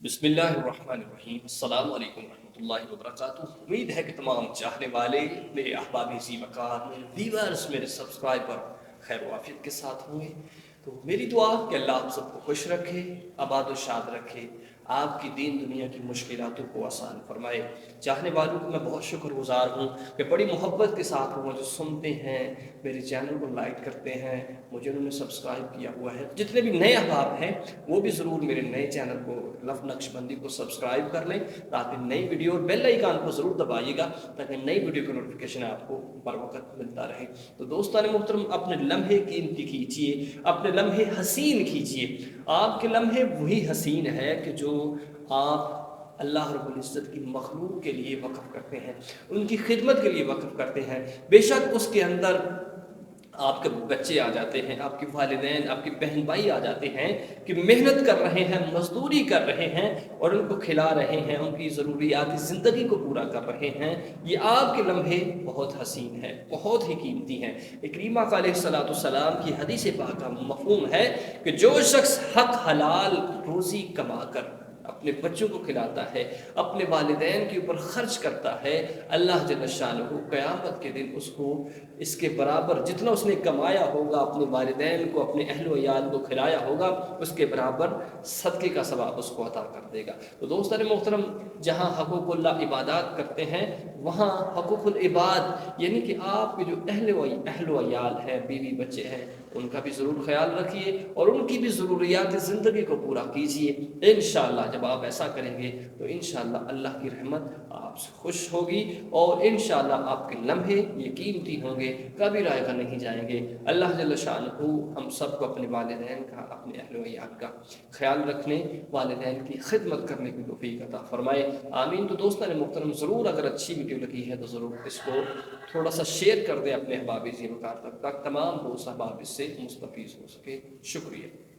بسم اللہ الرحمن الرحیم، السلام علیکم ورحمۃ اللہ وبرکاتہ۔ امید ہے کہ تمام چاہنے والے میرے احباب ذی وقار، میرے ویورز، میرے سبسکرائبر خیر و عافیت کے ساتھ ہوں گے۔ تو میری دعا کہ اللہ آپ سب کو خوش رکھے، آباد و شاد رکھے، آپ کی دین دنیا کی مشکلاتوں کو آسان فرمائے۔ چاہنے والوں کو میں بہت شکر گزار ہوں کہ بڑی محبت کے ساتھ وہ جو سنتے ہیں، میرے چینل کو لائک کرتے ہیں، مجھے انہوں نے سبسکرائب کیا ہوا ہے۔ جتنے بھی نئے احباب ہیں وہ بھی ضرور میرے نئے چینل کو لف نقش بندی کو سبسکرائب کر لیں، تاکہ نئی ویڈیو اور بیل آئیکن کو ضرور دبائیے گا تاکہ نئی ویڈیو کا نوٹیفیکیشن آپ کو بر وقت ملتا رہے۔ تو دوستان محترم، اپنے لمحے قیمتی کیجیے، اپنے لمحے حسین کیجیے۔ آپ کے لمحے وہی حسین ہے کہ جو آپ اللہ رب العزت کی مخلوق کے لیے وقف کرتے ہیں، ان کی خدمت کے لیے وقف کرتے ہیں۔ بے شک اس کے اندر آپ کے بچے آ جاتے ہیں، آپ کے والدین، آپ کے بہن بھائی آ جاتے ہیں کہ محنت کر رہے ہیں، مزدوری کر رہے ہیں اور ان کو کھلا رہے ہیں، ان کی ضروریات زندگی کو پورا کر رہے ہیں۔ یہ آپ کے لمحے بہت حسین ہیں، بہت ہی قیمتی ہیں۔ اکرمہ علیہ الصلوۃ والسلام کی حدیث پاک کا مفہوم ہے کہ جو شخص حق حلال روزی کما کر اپنے بچوں کو کھلاتا ہے، اپنے والدین کے اوپر خرچ کرتا ہے، اللہ جل شانہ قیامت کے دن اس کو اس کے برابر جتنا اس نے کمایا ہوگا، اپنے والدین کو، اپنے اہل و عیال کو کھلایا ہوگا، اس کے برابر صدقے کا ثواب اس کو عطا کر دے گا۔ تو دوستان محترم، جہاں حقوق اللہ عبادات کرتے ہیں، وہاں حقوق العباد یعنی کہ آپ کے جو اہل و عیال ہے، بیوی بچے ہیں، ان کا بھی ضرور خیال رکھیے اور ان کی بھی ضروریات زندگی کو پورا کیجیے۔ انشاءاللہ جب آپ ایسا کریں گے تو انشاءاللہ اللہ کی رحمت آپ سے خوش ہوگی اور انشاءاللہ آپ کے لمحے یہ قیمتی ہوں گے، کبھی رائے گا نہیں جائیں گے۔ اللہ جل شانہ ہم سب کو اپنے والدین کا، اپنے اہل و عیال کا خیال رکھنے، والدین کی خدمت کرنے کی توفیق عطا فرمائے، آمین۔ تو دوستان محترم، ضرور اگر اچھی ویڈیو لگی ہے تو ضرور اس کو تھوڑا سا شیئر کر دیں اپنے احباب ذی وقار تک، تمام دوست احباب اس سے مستفیض ہو سکے۔ شکریہ۔